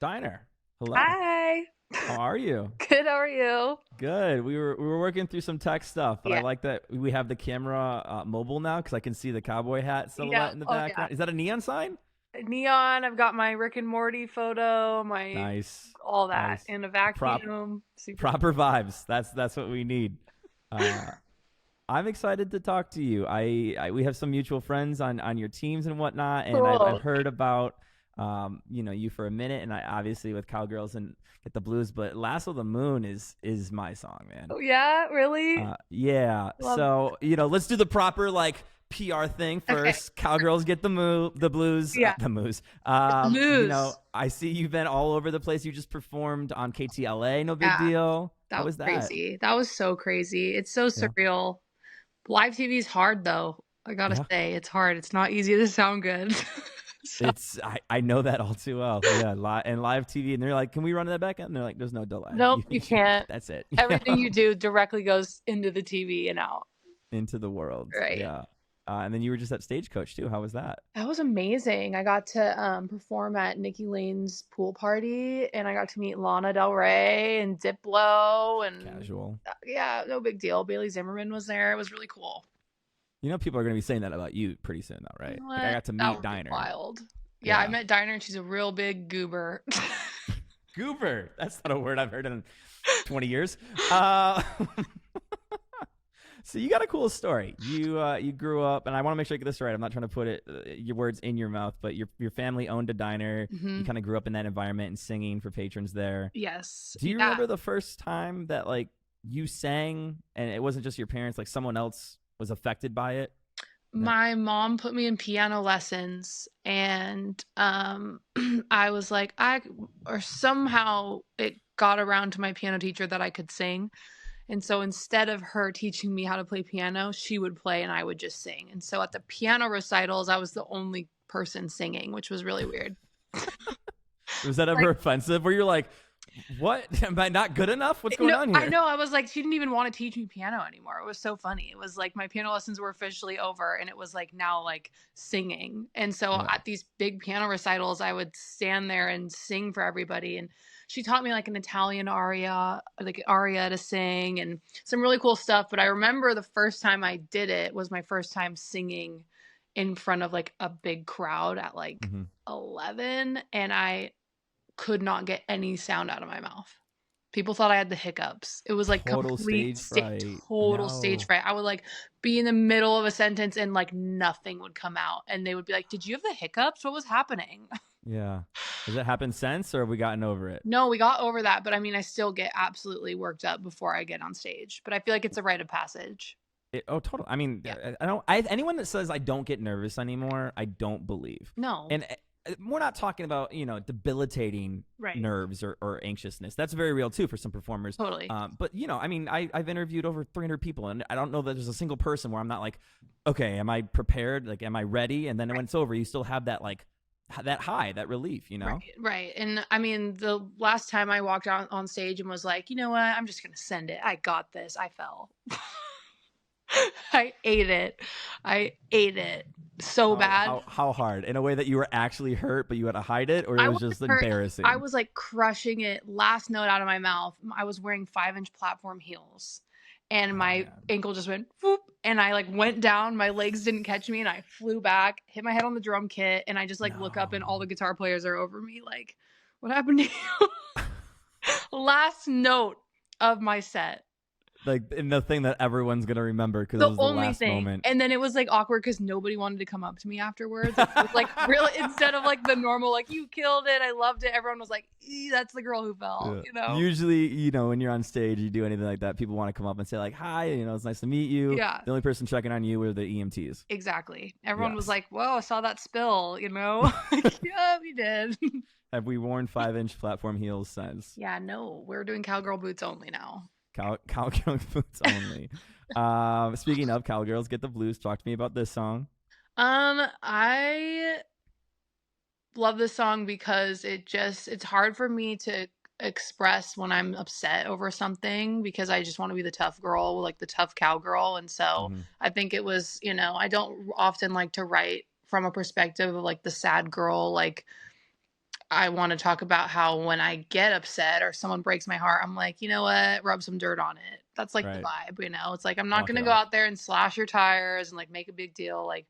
Diner. Hello. Hi. How are you? Good. How are you? Good. We were working through some tech stuff, but I Yeah. like that we have the camera mobile now because I can see the cowboy hat Yeah. silhouette in the Oh, yeah. background. Is that a neon sign? Neon. I've got my Rick and Morty photo, my Nice, all that nice. in a Prop vacuum. Super proper cool. vibes. That's what we need. Uh, I'm excited to talk to you. We have some mutual friends on your teams and whatnot, and I've Cool. heard about you for a minute, and I obviously with Cowgirls and Get the Blues, but Lasso the Moon is my song, man. Oh, yeah. Really? Yeah. Love. So let's do the proper like PR thing Okay. first. Cowgirls get the blues, Yeah. the moose. Lose. I see you've been all over the place. You just performed on KTLA. No big Yeah. deal. That How was was that? crazy. That was so crazy. It's so Yeah. surreal. Live TV is hard, though. I gotta Yeah. say, it's hard. It's not easy to sound good. So, I know that all too well. Yeah, and live TV, and they're like, "Can we run that back?" And they're like, "There's no delay. nope, you can't. That's it." Everything you do directly goes into the TV and out. Into the world. Right. Yeah. And then you were just at Stagecoach too. How was that? That was amazing. I got to perform at Nikki Lane's pool party, and I got to meet Lana Del Rey and Diplo, and Casual. yeah, no big deal. Bailey Zimmerman was there. It was really cool. People are going to be saying that about you pretty soon, though, You right? know Like I what? got to That meet would be Diner. wild. Yeah, I Yeah. met Diner, and she's a real big goober. Goober. That's not a word I've heard in 20 years. Uh, so you got a cool story. You grew up, and I want to make sure I get this right. I'm not trying to put your words in your mouth, but your family owned a diner. You Hmm. kind of grew up in that environment and singing for patrons there. Yes. Do you Yeah. remember the first time that like you sang and it wasn't just your parents, like someone else was affected by it? No. My mom put me in piano lessons, and I was like, or somehow it got around to my piano teacher that I could sing. And so instead of her teaching me how to play piano, she would play and I would just sing. And so at the piano recitals, I was the only person singing, which was really weird. Was that Like, ever offensive? Where you're like, what? Am I not good enough? What's going no, on I here? know. I was like, she didn't even want to teach me piano anymore. It was so funny. It was like my piano lessons were officially over, and it was like now like singing. And so Yeah. at these big piano recitals, I would stand there and sing for everybody. And she taught me like an Italian aria, like an aria to sing, and some really cool stuff. But I remember the first time I did it was my first time singing in front of like a big crowd at like Hmm. 11, and I could not get any sound out of my mouth. People thought I had the hiccups. It was like Total stage fright. total stage No. fright. I would like be in the middle of a sentence and like nothing would come out. And they would be like, "Did you have the hiccups? What was happening?" Yeah. Has it happened since, or have we gotten over it? No, we got over that. But I mean, I still get absolutely worked up before I get on stage. But I feel like it's a rite of passage. Oh, totally. I mean, Yeah. I don't. Anyone that says I don't get nervous anymore, I don't believe. No. And we're not talking about debilitating Right. nerves or anxiousness. That's very real too for some performers. Totally. But I mean, I've interviewed over 300 people, and I don't know that there's a single person where I'm not like, okay, am I prepared? Like, am I ready? And then when it's over, you still have that like that high, that relief. Right, right. And I mean, the last time I walked out on stage and was like, you know what? I'm just going to send it. I got this. I fell. I ate it. I ate it so bad. How hard? In a way that you were actually hurt, but you had to hide it, or it I was wasn't just hurt. embarrassing? I was like crushing it. Last note out of my mouth. I was wearing 5-inch platform heels, and Oh, my man. ankle just went whoop, and I like went down. My legs didn't catch me, and I flew back, hit my head on the drum kit, and I just like look up, and all No. the guitar players are over me. Like, what happened to you? Last note of my set. Like, and the thing that everyone's gonna remember because it The was the only last thing. moment. And then it was like awkward because nobody wanted to come up to me afterwards. It was like really, instead of like the normal, like, you killed it, I loved it, everyone was like, that's the girl who fell, Usually, when you're on stage, you do anything like that, people want to come up and say like, "Hi, it's nice to meet you." Yeah. The only person checking on you were the EMTs. Exactly. Everyone was Yes. like, whoa, I saw that spill, Like, yeah, we did. Have we worn 5-inch platform heels since? Yeah, no, we're doing cowgirl boots only now. Cowgirl boots only. Speaking of cowgirls, get the blues. Talk to me about this song. I love this song because it's hard for me to express when I'm upset over something because I just want to be the tough girl, like the tough cowgirl. And so Mhm. I think it was, I don't often like to write from a perspective of like the sad girl, like I want to talk about how when I get upset or someone breaks my heart, I'm like, you know what, rub some dirt on it. That's like the Right. vibe, you know. It's like I'm not Walk gonna it go off. out there and slash your tires and like make a big deal. Like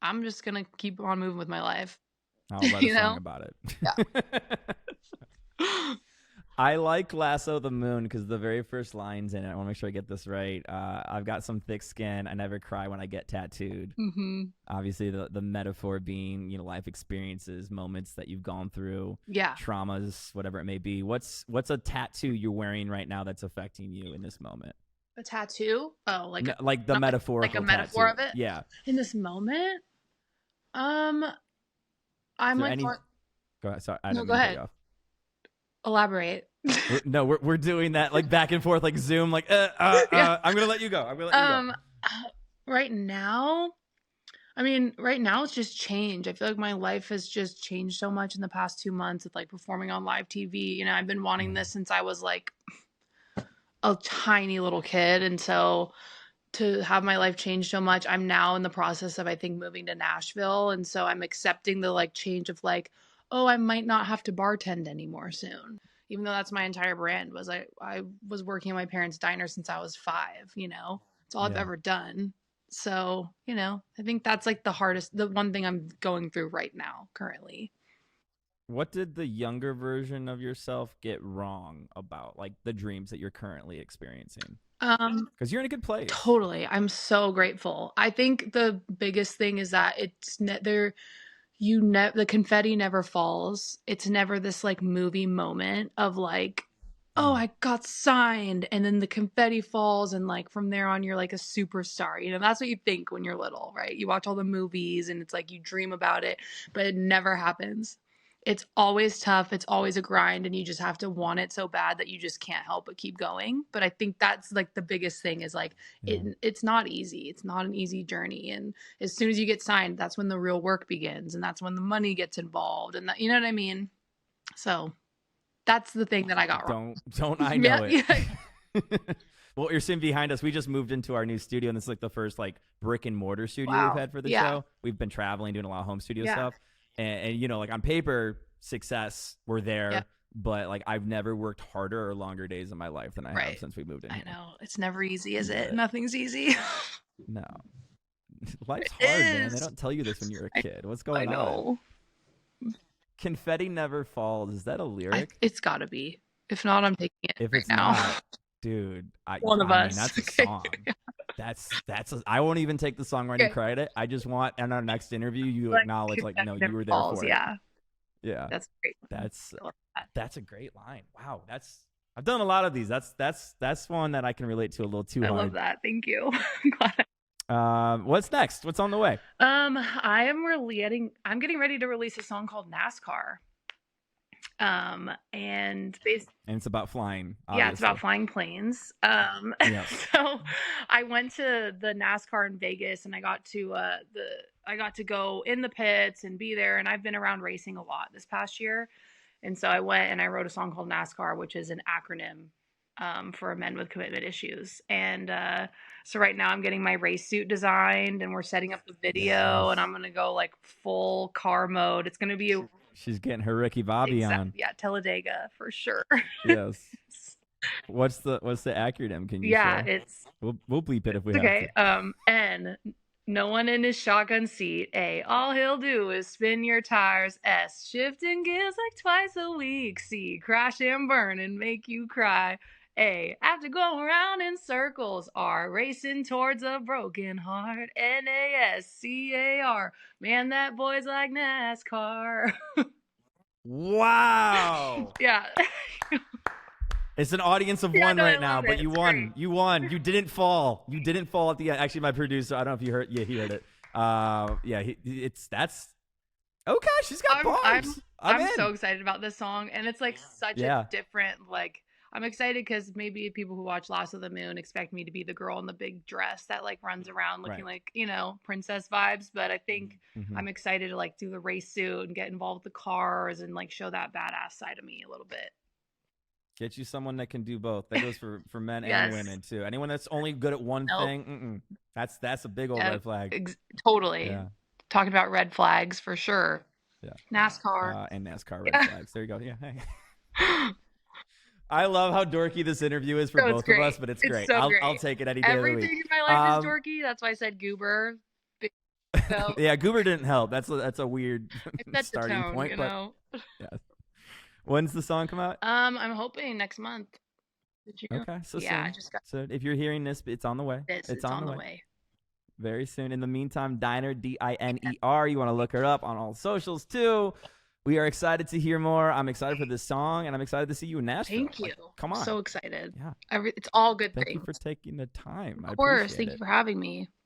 I'm just gonna keep on moving with my life, I'll write a you song know? about Yeah. it. I like Lasso the Moon because the very first lines in it, I want to make sure I get this right. I've got some thick skin. I never cry when I get tattooed. hmm Obviously, the metaphor being, life experiences, moments that you've gone through, Yeah. traumas, whatever it may be. What's a tattoo you're wearing right now that's affecting you in this moment? A tattoo? Oh, like Like the not like a metaphorical metaphor tattoo. of it? Yeah. In this moment? Um, Is I'm there like any? Go ahead. Sorry, I no, didn't go mean to cut you ahead. off. Elaborate. We're doing that like back and forth, like Zoom, like Yeah. I'm gonna let you go. I'm gonna let you go. Right now, I mean, right now it's just change. I feel like my life has just changed so much in the past 2 months with like performing on live TV. You know, I've been wanting Yeah. this since I was like a tiny little kid. And so to have my life change so much, I'm now in the process of, I think, moving to Nashville. And so I'm accepting the like change of like, oh, I might not have to bartend anymore soon. Even though that's my entire brand was I was working at my parents' diner since I was 5, you know. It's all I've Yeah. ever done. So, you know, I think that's like the one thing I'm going through right now currently. What did the younger version of yourself get wrong about like the dreams that you're currently experiencing? Because you're in a good place. Totally. I'm so grateful. I think the biggest thing is that there the confetti never falls. It's never this like movie moment of like, oh, Yeah. I got signed and then the confetti falls and like from there on you're like a superstar. You know, that's what you think when you're little, right? You watch all the movies and it's like you dream about it, but it never happens. It's always tough, it's always a grind, and you just have to want it so bad that you just can't help but keep going. But I think that's like the biggest thing is like Yeah. it's not easy. It's not an easy journey. And as soon as you get signed, that's when the real work begins and that's when the money gets involved and that, you know what I mean? So that's the thing that I got wrong. Don't I Yeah, know it? yeah. Well, you're seeing behind us. We just moved into our new studio, and this is like the first like brick and mortar studio we've Wow. had for the Yeah. show. We've been traveling, doing a lot of home studio Yeah. stuff, and like on paper, success, we're there. Yeah. But like I've never worked harder or longer days in my life than I have Right. since we moved in I here. know. It's never easy, is it? But Nothing's easy. no, life's It hard, man. They is. don't tell you this when you're a kid. What's I going on? know. Confetti never falls. Is that a lyric? It's got to be. If not, I'm taking it If right it's now. not, dude, One of I mean, us. that's a Okay. song. I won't even take the songwriting Okay. credit. I just want in our next interview you Like, acknowledge like no, you Never were there Falls, for it. yeah. Yeah. That's great. That's I love that. that's a great line. Wow, I've done a lot of these. That's one that I can relate to a little too I hard. love that. Thank you. I'm glad. What's next? What's on the way? I'm getting ready to release a song called NASCAR. And And it's about flying. yeah, it's about Obviously. flying planes. Yes. So I went to the NASCAR in Vegas and I got to go in the pits and be there. And I've been around racing a lot this past year. And so I went and I wrote a song called NASCAR, which is an acronym for Men with Commitment Issues. And so right now I'm getting my race suit designed and we're setting up the video Yes. and I'm going to go like full car mode. It's going to be She's getting her Ricky Bobby on. yeah, Talladega for sure. Yes. What's the acronym? Can you Yeah, share? it's We'll bleep it if we have okay. to. N, no one in his shotgun seat. A, all he'll do is spin your tires. S, shifting gears like twice a week. C, crash and burn and make you cry. A, after going around in circles. R, racing towards a broken heart. NASCAR, man, that boy's like NASCAR. Wow. Yeah. It's an audience of Yeah, one no, I right now, love but it. you It's won. great. You won. You didn't fall. You didn't fall at the end. Actually, my producer, I don't know if you heard. Yeah, he heard it. Yeah, that's. Oh gosh, she's got bars. I'm in. so excited about this song, and it's like such Yeah. a different like. I'm excited because maybe people who watch Lasso of the Moon expect me to be the girl in the big dress that like runs around looking Right. like, you know, princess vibes. But I think Mhm. I'm excited to like do the race suit and get involved with the cars and like show that badass side of me a little bit. Get you someone that can do both. That goes for men Yes. and women too. Anyone that's only good at one Nope. thing, that's a big old Yeah, red flag. Totally. Yeah. Talking about red flags for sure. Yeah. NASCAR. And NASCAR red flags. There you go. Yeah. Hey. I love how dorky this interview is for No, it's both of great. us, but it's It's great. so I'll great. take it any day of the Everything week. in my life is dorky. That's why I said goober. So Yeah, Goober didn't help. That's a weird it set the starting tone, point. you But know. yeah. When's the song come out? I'm hoping next month. Did you? Okay, so Yeah, I soon. just got So if you're hearing this, it's on the way. this. It's It's on the way. Very soon. In the meantime, Diner, DINER. You want to look her up on all socials too. We are excited to hear more. I'm excited for this song, and I'm excited to see you in Nashville. Thank you. Come on. So excited. Yeah. It's all good Thank things. you for taking the time. Of course. I appreciate Thank it. you for having me.